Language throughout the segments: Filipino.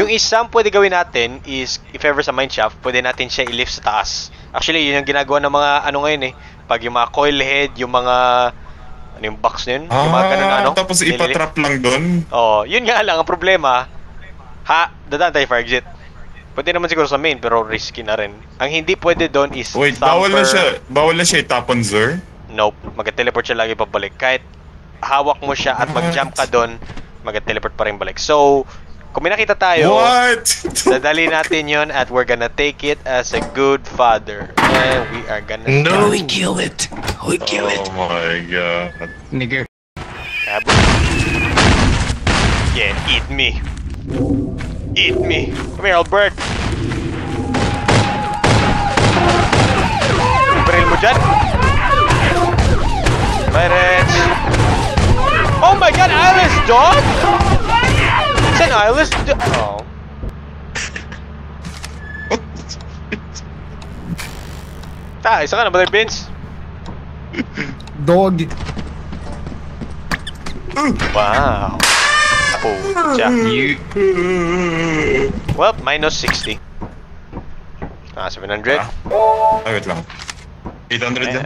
Yung isang pwede gawin natin is, if ever sa mineshaft, pwede natin siya i-lift sa taas. Actually, yun yung ginagawa ng mga ano ngayon eh. Pag yung mga coil head, yung mga ano yung box na yun? Yung mga ganun ano? Tapos ipatrap lang doon? Oo, yun nga lang ang problema. Dadaan tayo fire exit. Pwede naman siguro sa main, pero risky na rin. Ang hindi pwede doon is wait, bawal na siya itapon, sir? Nope, mag-teleport siya lagi pabalik. Kahit hawak mo siya at mag-jump ka doon, mag-teleport pa rin balik. So, kung may nakita tayo, dadali natin yun at we're gonna take it as a good father. And we are gonna... No, we kill it. We kill it. Oh my god. Nigger. Yeah, eat me. Eat me. Come here, Albert. Baril mo dyan. Pirates. Oh my god, Eyeless dog? It's an eyeless dog. Oh. Isa ka na, Brother Vince. Dog. Wow. Pucha. Well, minus 60. 700. Wait lang. 800 din.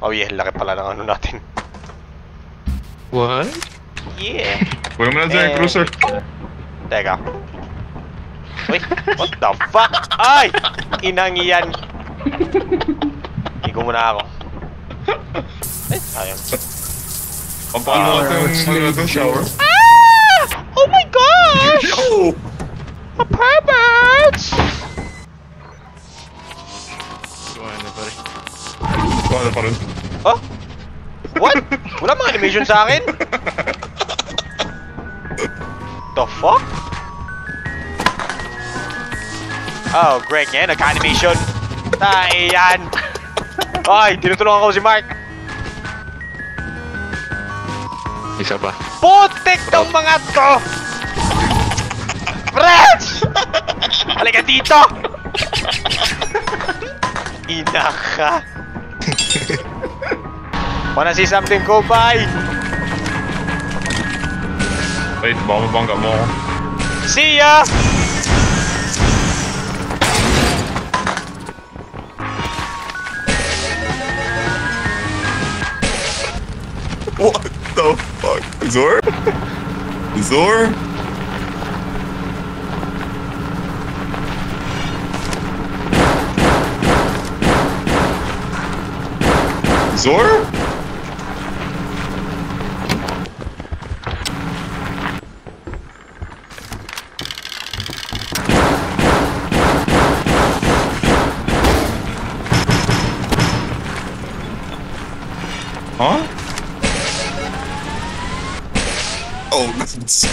Oh yeah, laki pala ng ano natin. What? Yeah. Kuha mo na dyan, cruiser. Teka. Wait, what the fuck? Ay! Inang iyan. Higo muna ako. Ay, sayang. Paano ka shower? Ah! Oh my gosh! No! A pervert! Paano pa rin? Huh? What? Wala mga animation sa akin? The fuck? Oh, great yan. Nagka-animation. Tayo yan. Ay, tinutulungan ko si Mark. Isa pa. Putik ng mga to! Friends! Halika dito! Ina ka. Wanna see something cool, bye? Wait, baka mabangga mo ako. See ya! What the fuck? Zor? Zor? Zor? Huh? Oh, that's...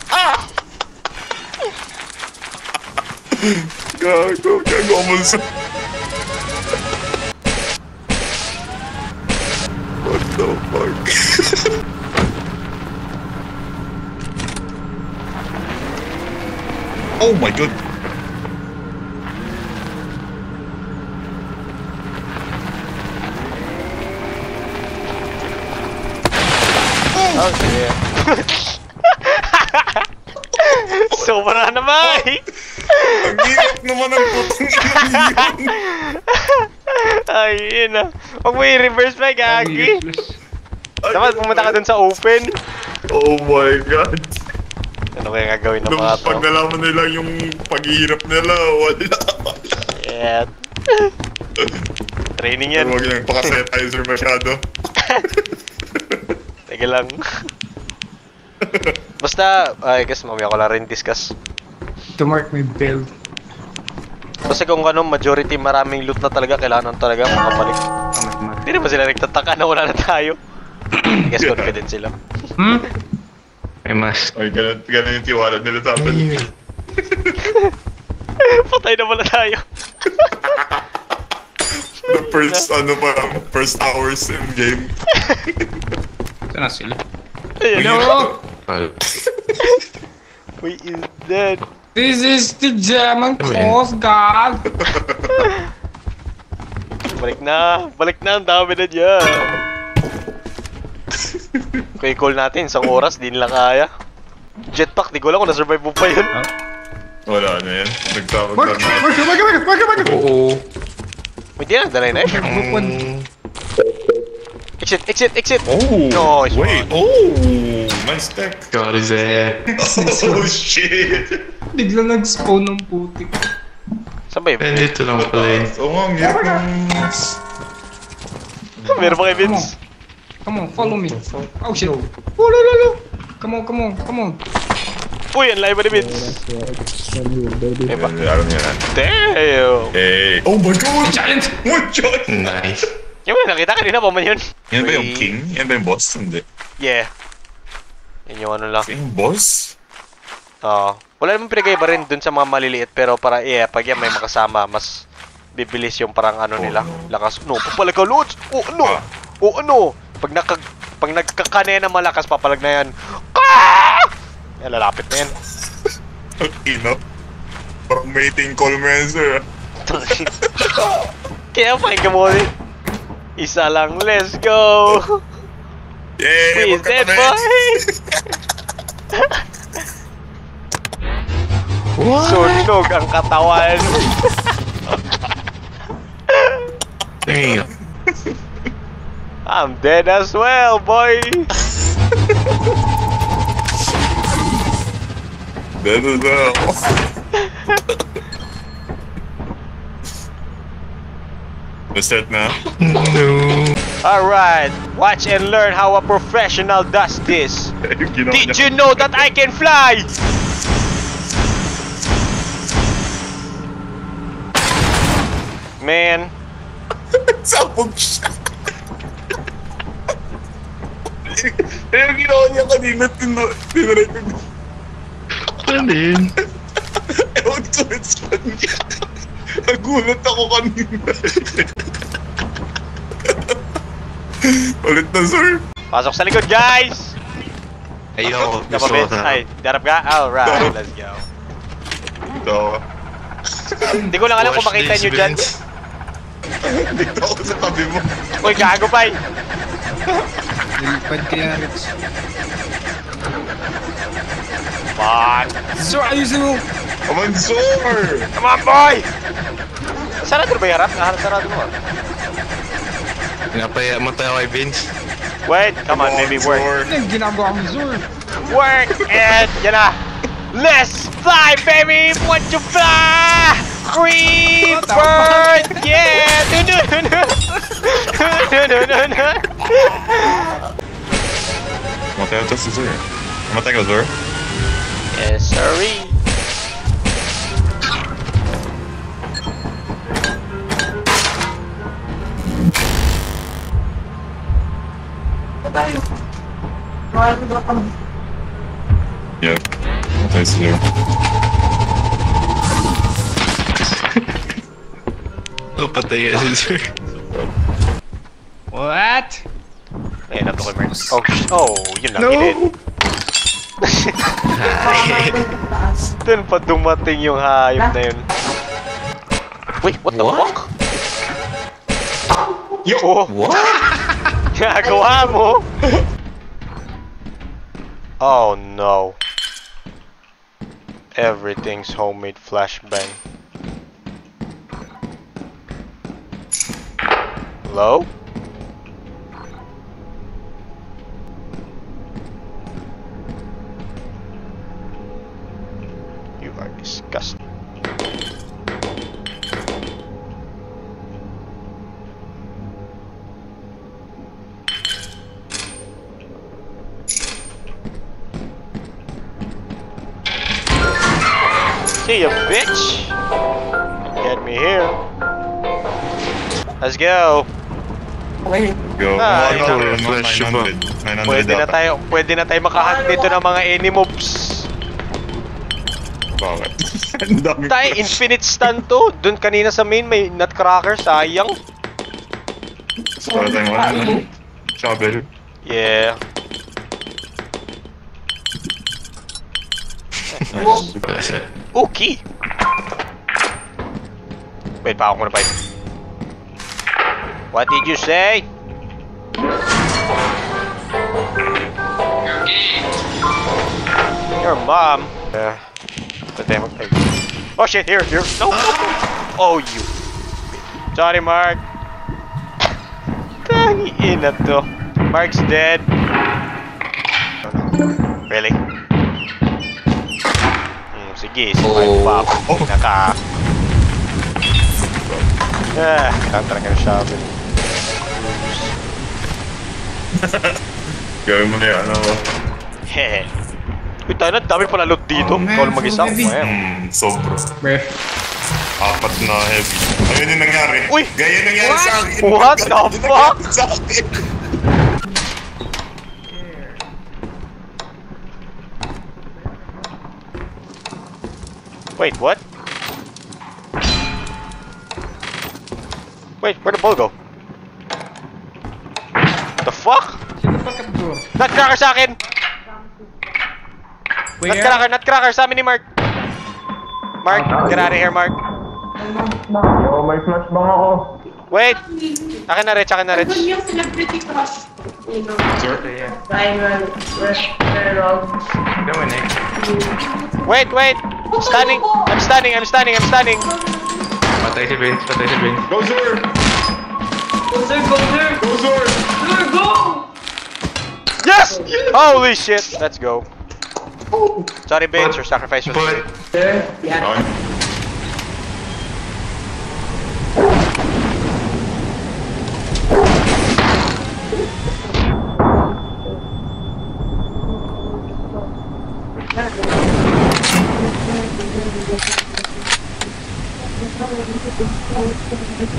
Ah! Gago mo sa... What the fuck? Oh my god! Oh, yeah. Sobra naman! Ang hirap naman ang putang ina yun! Ay, yun na. Huwag mo i-reverse pa, gagi. Dapat pumunta ka dun sa open. Oh my god! Ano kaya gagawin ng mga to? Pag nalaman nila yung paghihirap nila, wala. Yeah. Training yan. Huwag yung pakasetizer masyado. Teka lang. Basta, I guess mamaya ko lang rin discuss. To mark my build. Basta kung ano, majority maraming loot na talaga, kailangan talaga makabalik. Hindi naman sila nagtataka na wala na tayo. I guess confident sila. I must. Ay, ganun yung tiwala nila sa atin. Patay na wala tayo. The first, first hours in game. Saan na sila? Hello! Wait, is dead. This is the German Coast Guard! Balik na! Balik na! Ang dami na dyan! Okay, call natin. Isang oras, di nila kaya. Jetpack, di ko alam kung na-survive mo pa yun. Wala na yan. Nagtawag Mark! lang. Mark! Oo. Hindi na, dalay na eh. Exit! Oh! Nice Wait! one. Oh! Nice tech! God is that? Oh shit! Bigla nag-spawn ng putik. Saan ba yun? Dito lang pala yun. Oo nga, ang hirap ng... Meron ba kay Vince? Come on, follow me. Oh shit. Oh, lolo. Come on. Uy, ang live ba ni Vince? Diba? Alam niya na. Damn! Hey! Oh my god! Challenge! One shot! Nice. Yung nakita kanina pa man yun. Yan ba yung king? Yan ba yung boss? Hindi. Yeah. Yun yung ano lang. King boss? Wala namang pinagaiba rin dun sa mga maliliit pero para pag yan may makasama mas bibilis yung parang ano nila. Lakas. No, papalag ka, Lods! ano? Pag nagkakane na malakas, papalag na yan. Yan, lalapit na yan. Ang ino. Parang mating call mo yan, sir. Kaya pakinggan mo rin. Isa lang, let's go! Yeah! Please, dead boy! Sunog ang katawan. Damn. I'm dead as well, boy! Dead as well. Reset na. No. Alright, watch and learn how a professional does this. Did you know that I can fly? Man. Sabog siya. Yung ginawa niya kanina, tinurek ko. Ano yun? Ewan ko saan niya. Nagulat ako kanina. Ulit na, sir. Pasok sa likod, guys! Ayoko. Diba, Vince? Ay, darap ka? Alright, let's go. Ito. Hindi ko lang alam kung makita nyo dyan. Dito ako sa tabi mo. Uy, gago pa eh. Nilipad kaya Rex. Man. Sir, ayusin mo! Come on, sir! Come on, boy! Sarado ba yung harap? Sarado mo. Pinapaya mo tayo kay Vince. Wait, come on, maybe work. Ano yung ginagawa mo, sir? Work and, yan na. Let's fly, baby! Want to fly? Free bird! Yeah! Matay ka si sir. Matay ka, sir? Yes, sorry. Yep. Matay si sir. Oh, patay ka si sir. What? Ayun, nato ko, Mern. Oh, yun lang, gilid. Doon pa dumating yung hayop na yun. Wait, what the fuck? Yo! What? Ginagawa mo? Oh no. Everything's homemade flashbang. Hello? You are disgusting. See ya, bitch! Get me here. Let's go. Go. Ah, Ano, flash ba? 900 Pwede na tayo makahunt dito ng mga moves. Bakit? Ang dami Tayo, infinite stun to. Doon kanina sa main may nutcracker, sayang. Para tayong ano? Shovel. Yeah. Okay. Wait, pa ako muna pa. What did you say? Your mom. Oh shit, here. No. Oh, you. Sorry, Mark. Tangina to. Mark's dead. Really? Sige, survive pa ako. Kanta ka ng shovel. Gawin mo na yan, ano? Hehe. Uy, tayo na, dami pala loot dito. Ikaw lang mag-isa. Sobra. Bref. 4 na heavy. Ayun yung nangyari. Uy! Gaya nangyari sa akin. What the fuck? Sa akin. Wait, what? Wait, where'd the ball go? The fuck? Sino pa kapto? Nutcracker sa akin! Nutcracker sa amin ni Mark! Mark, get out of here, Mark. Yo, may flashbang ako. Wait! Akin na, Rich. Ano yung celebrity crush? Sir? Diamond, Rush, Pero. Wait! I'm standing! Patay si Vince. Go, sir! Go, sir! Go, sir! Sir, go! Yes! Holy shit! Let's go. Sorry, Vince. Your sacrifice was But, Sir, yeah. Okay.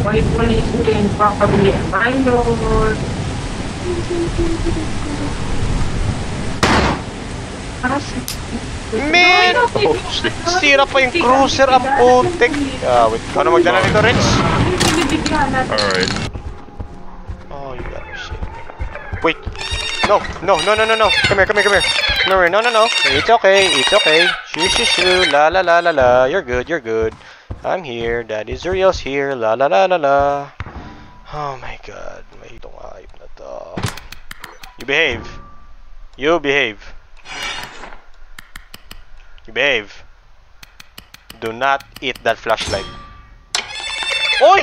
Why police can probably my lord. Man! Sira pa yung cruiser, ang putik. Wait. Ano magdala nito, Rich? Alright. Oh, you got shit. Wait. No. Come here. No. It's okay. Shoo. La. You're good. I'm here. Daddy Zuriel's here. La. Oh my god. May itong ayop na to. You behave. Do not eat that flashlight. Oy!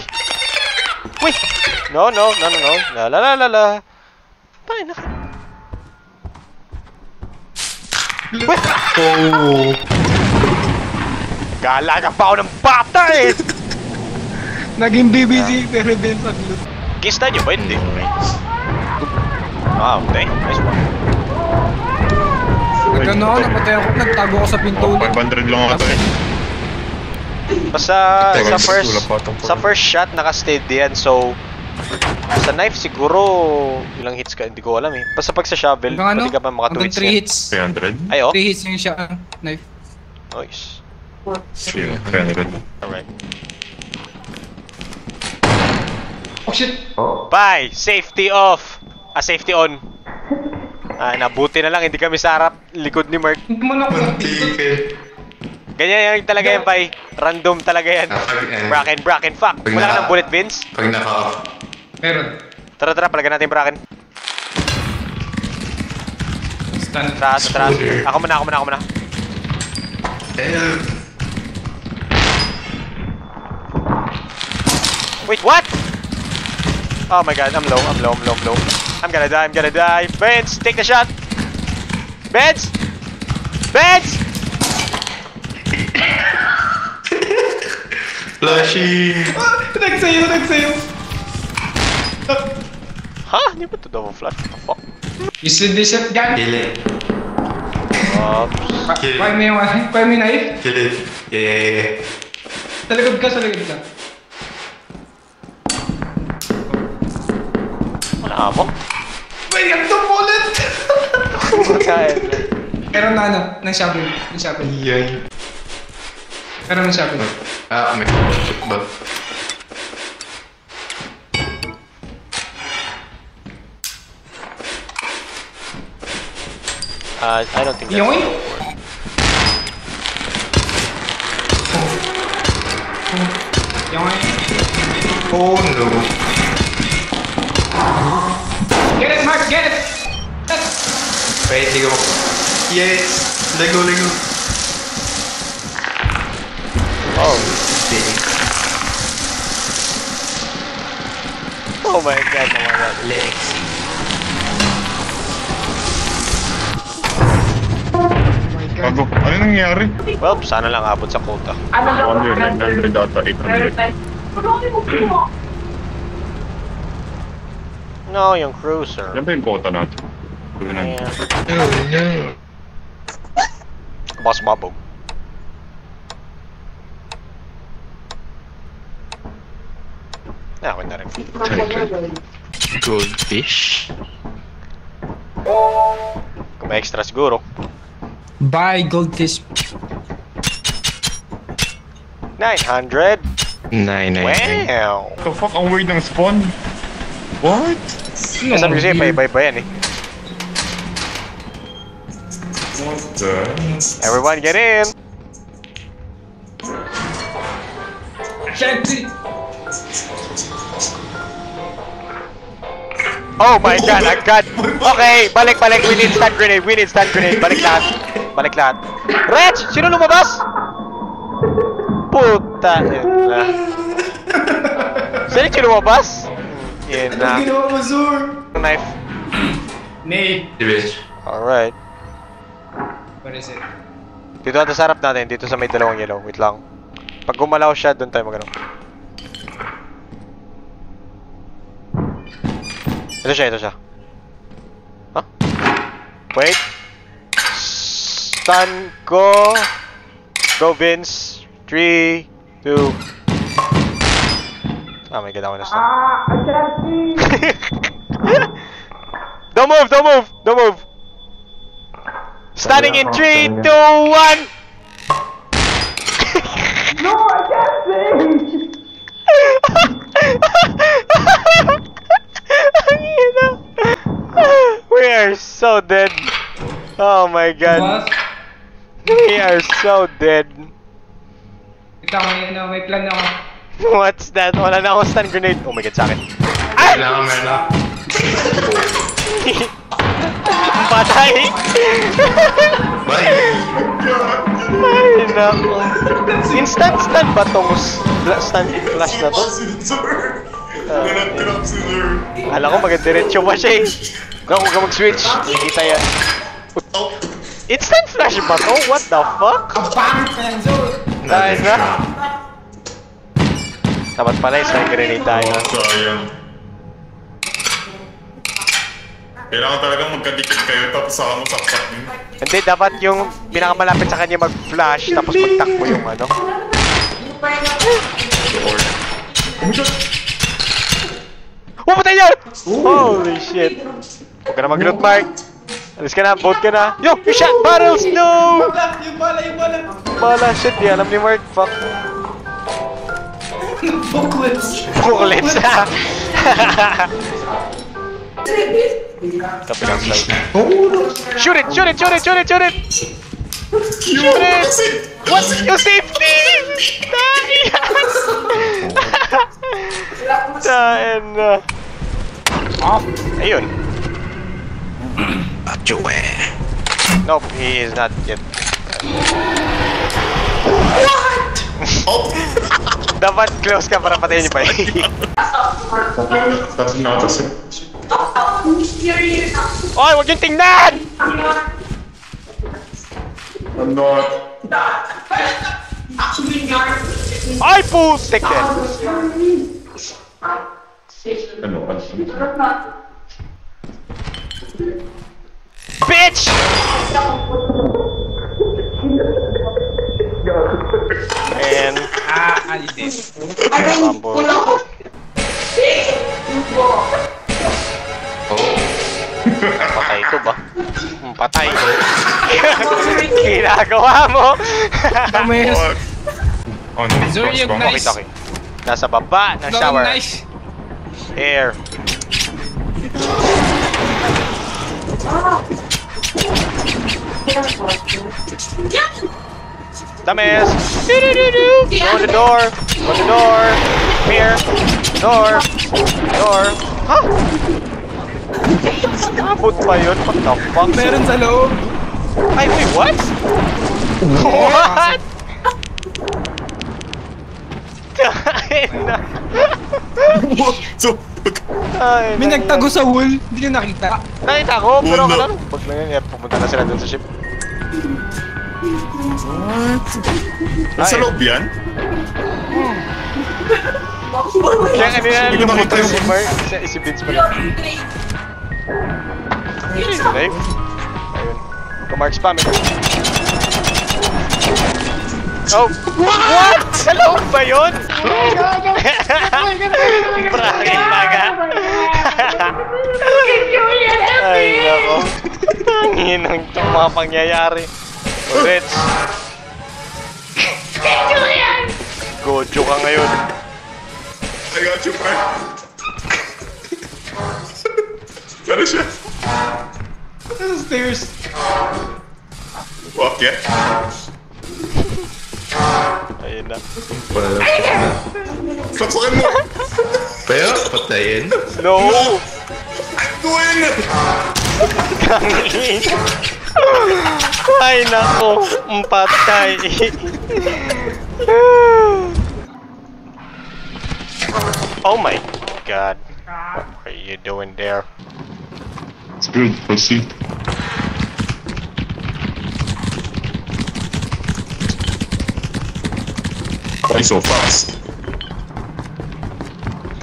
Wait! No. La. Paano na? Wait! oh. Galaga pa ako ng bata eh! Naging BBC pero din sa loot. Kista nyo ba? Hindi. Okay. Nice one. Nagano ako, namatay ako, nagtago ako sa pinto. 500 lang ako eh. Basta sa first shot naka-steady yan, so sa knife siguro ilang hits ka, hindi ko alam eh. Basta pag sa shovel, pwede ka pa maka 2 hits hanggang 3 yan. hits. 300? Ay, oh. 3 hits yung siya, knife. Nice. Yeah, 300. Alright. Oh shit! Bye! Safety off! Safety on. Nabuti na lang, hindi kami sa harap, likod ni Mark. Hindi mo na ako Ticket. Ganyan yung talaga yan, Pai. Random talaga yan. Bracken, fuck. Wala ka ng bullet, Vince? Pag naka-off. Meron. Tara, palagan natin yung bracken. Stand. Atras. Ako muna. Wait, what? Oh my god, I'm low. I'm gonna die. Vince, take the shot. Vince! Flashy! Nagsayo! Huh? Hindi ba ito double flash? What the fuck? You see this shotgun? Kill it. Oops. Why may knife? Kill it. Yeah. Sa likod ka. Wala mo? Wait, I'm the bullet! Kaya. Meron na ng shovel. Yay. Meron ng shovel. May ba? I don't think that's Yoink! Oh no. Get it, Mark! Get it! Wait, hindi ko. Yes! Lego. Oh. Oh my god, naman. Legs. Bago, ano nangyari? Well, sana lang abot sa quota. Ano daw? 100, 900 data, 800. No, yung cruiser. Yan ba yung quota natin? Ayan. Boss Mabog. Akin na rin. Goldfish. Kung may extra siguro. Buy goldfish. 900? 999. Wow! What the fuck? Ang weird ng spawn. What? Sabi ko sa'yo, pa yan eh. What the? Everyone get in! Oh my god, agad! Okay, balik! We need stun grenade! Balik lahat! Reg! Sino lumabas? Puta ina. Sino lumabas? Ina. Knife. Nate. Bitch. Alright. What is it? Dito natin sa harap natin, dito sa may dalawang yellow. Wait lang. Pag gumalaw siya, doon tayo magano. Ito siya. Huh? Wait. Stun ko. Go Vince. 3, 2. Oh my god, ako na stun. Don't move! Stunning in 3, 2, 1! No, I can't see! We are so dead. Oh my god. What? We are so dead. Ito, may plan ako. What's that? Wala na akong stun grenade. Oh my god, sa akin. Meron. Patay! Bye. Ay, nako. Instant stun ba tong stun flash na to? Nag-drop si Sir. Alam ko magadiretso pa siya eh. Huwag ka mag-switch. Nakikita yan. Instant flash ba to? What the fuck? Ang pangit na yan, Zul! Dahil na. Dapat pala isang grenade tayo. Sayang. Kailangan talagang magkadikit kayo tapos saka mo saksakin. Hindi, dapat yung pinakamalapit sa kanya mag-flash tapos magtakbo yung ano. Oh, patay niya! Holy shit! Huwag ka na mag-loot, Mark. Alis ka na, vote ka na. Yo, you shot barrels! No! Yung bala! Bala, shit, di alam ni Mark. Fuck. Booklets! Bullets, ha? Kapilang slide. Shoot it! What's your safety? Dahil na. Ayun. Nope, he is not yet. What? Dapat close ka para patayin niyo pa eh. Tapos natas eh. Oy, huwag yung tingnan! I'm not. Ay, putik din! Ano? Bitch! And... Alitin. Bamboo. Patay ito ba? Patay. Ginagawa mo! Kames! Oh, no. Zuri, yung nice. Okay. Nasa baba ng shower. Nice! Air. Dames! Go the door! Here! Door! Huh? Abot pa yun? What the fuck? Meron sa loob! Ay, wait, what? What? So, Ay, May nagtago sa wall, hindi nyo nakita. nakita ko, pero Wala. ano? Pag nangyayari, pumunta na sila dun sa ship. nasa loob yan? Kaya kanina Hindi ko nakita lumutang yung- si Mark, si Vince pa rin. Yun yung knife. Ayun. Kumark spam eh. Oh! What? Sa loob ba yun? Braking maga. Ay, nako. Ang hinang itong mga pangyayari. Reds. Gojo ka ngayon. I got you, Mark. Pero siya. Nasa stairs. Walk yan. Ayun na. Saksakan mo. Pero, patayin. No! Tuwin! Kangin! Ay, nako! Ang patay! Oh my god. What are you doing there? It's good, proceed. Why so fast?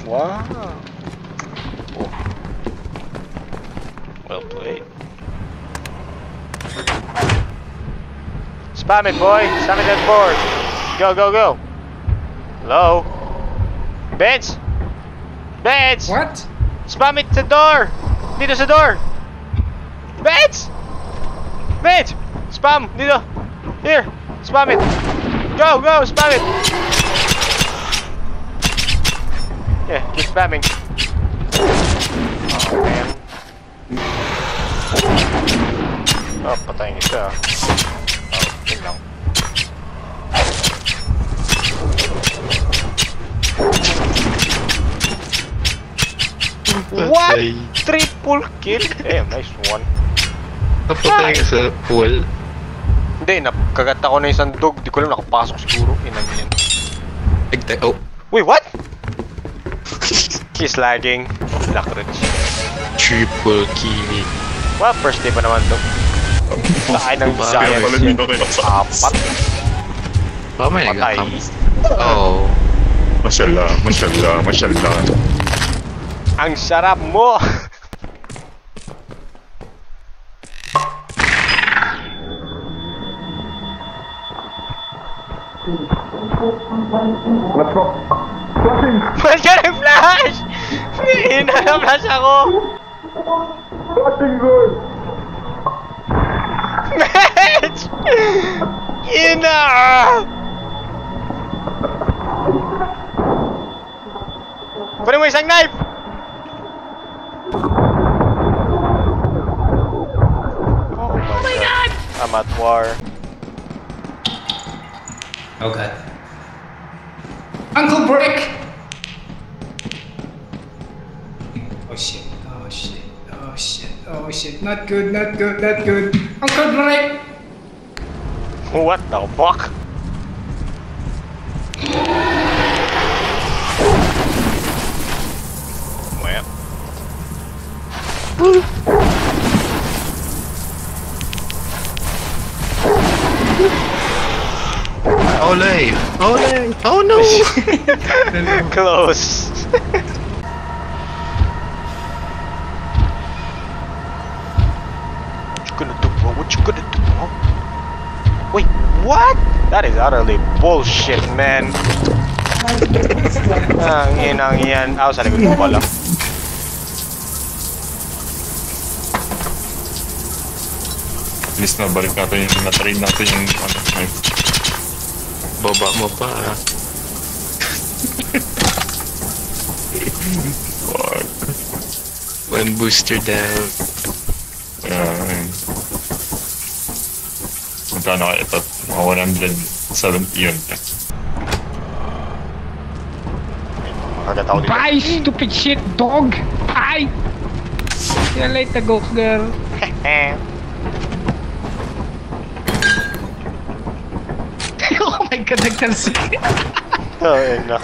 Wow. Oh. Well played. Spam it, boy! Spam it that board! Go, go, go! Hello? Benz! Benz! What? Spam it sa door! Dito sa door! Benz! Benz! Spam! Dito! Here! Spam it! Go! Go! Spam it! Yeah, keep spamming. Oh, man. Oh, patayin isa. Oh, yun lang. What? Patay. Triple kill? Damn, nice one. Napatay ka sa pool. Hindi, nakagat ako na isang dog. Di ko alam, nakapasok siguro. Inang yan. Nagtay. Oh. Wait, what? Kiss lagging. Blackridge. Triple kill. Well, first day pa naman to. Kain ng Kaya pala Giants. dito kayo sa Apat. Baka may Patay. nagkakam. Oh. Mashallah, mashallah, mashallah. Ang sarap mo! Let's go. Flashing! Ba't ka nag-flash? Hihina na flash ako! Flashing good! Mitch! Hina! Kunin mo isang knife! Oh my god! I'm at war. Oh god. Uncle Brick! Oh shit, oh shit, oh shit, oh shit. Not good, not good, not good. Uncle Brick! What the fuck? Well. Olay! Olay! Oh no! Close. What you gonna do, bro? What you gonna do, bro? Wait, what? That is utterly bullshit, man. Ang inang yan. Ako sa likod ko pala. At least nabalik natin yung na-train natin yung ano, knife. Baba mo pa. Fuck. One booster down. Ayun. Magkano kaya ito? Mga 170 yun. Kagat ako dito. Bye, stupid shit, dog! Bye! See you later, Ghost Girl. Ay, nagtalsik. Ay, na.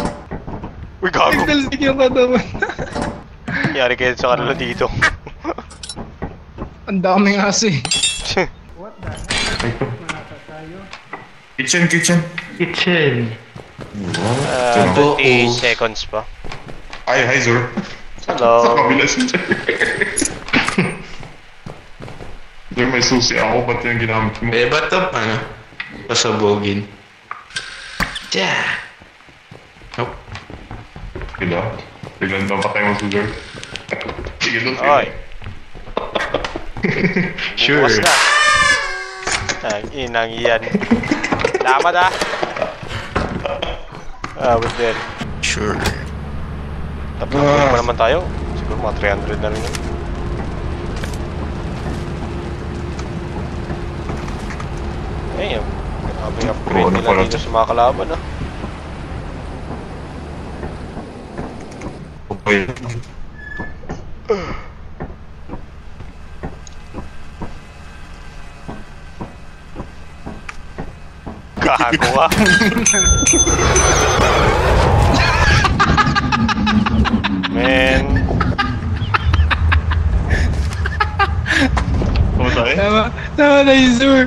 Uy, gago. Nagtalsik yung katawan. Yari kayo sa kanila dito. Ang daming aso eh. Kitchen, kitchen. Kitchen. 20 seconds pa. Hi, Zor. Sa Hello. kabila si Zor. Zor, may susi ako. Ba't yung ginamit mo? Eh, ba't ito? Ano? Pasabogin. Tja. Nope. Kila. Biglang daw patay mo si Zor. Sige doon, sige. Oy. Sure. Bukas na. Ang inang yan. Salamat ah. With then. Sure. Tapos pa naman tayo. Siguro mga 300 na rin yun. Ayun. Kaming upgrade nila dito sa mga kalaban ah. Okay. Gago ka. Man. Ano tayo? Tama na yung Zur.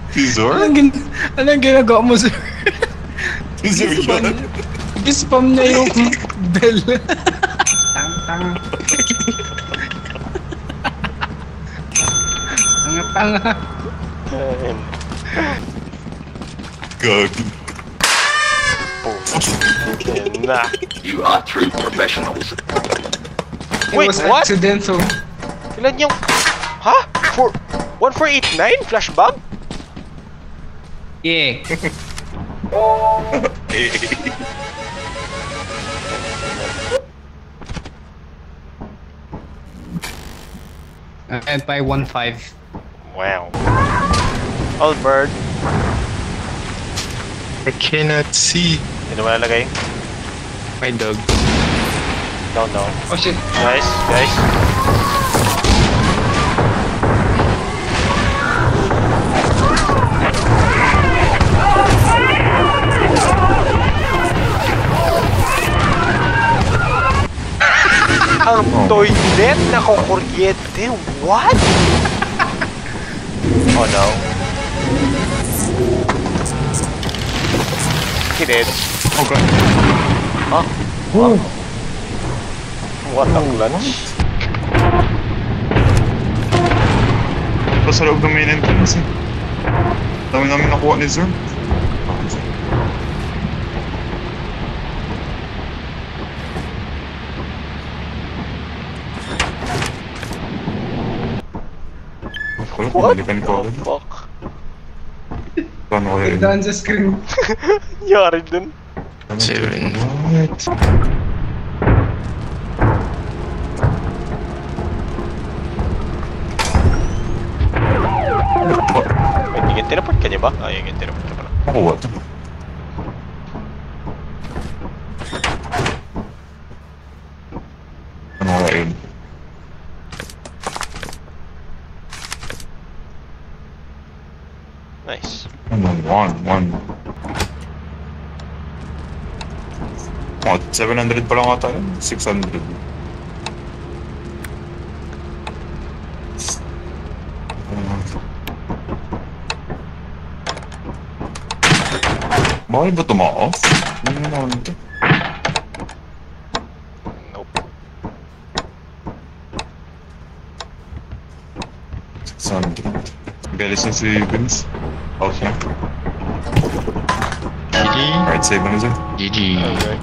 Si Zor? Anong ginagawa mo, Zur? Si Zor yun? Spam niya yung bell. Tang. Tanga. Ayun. Gagi. Ayun na. You are true professionals. Wait, It was what? accidental. Ilan yung... Ha? 1489? Flash bomb? Yeah. And by 1-5. Wow. Albert. I cannot see. Dito mo nalagay? My dog. Down. Oh shit. Guys. Ang toilet na kukuryente. What? Oh no. Kinid. Okay. Huh? What a clutch. Ito sa loob ng main entrance eh. Dami namin nakuha ni Zor. What Balikan ko. the fuck? Paano kaya yun? Down sa screen. Yari dun. 7. What? May tingin teleport ka niya ba? Ay, yung teleport ka pala. Nakuha ito. Ano kaya yun? Nice. One. Oh, 700 pa lang ata yun. 600. Bakit ba tumaoff? Hindi naman ito. Nope. 600. Galis na si Vince. Out na. GG. Alright, save mo na dyan. GG. Okay.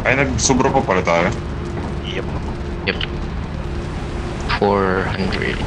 Ay, nag-sobra pa pala tayo. Yep. Yep. 400.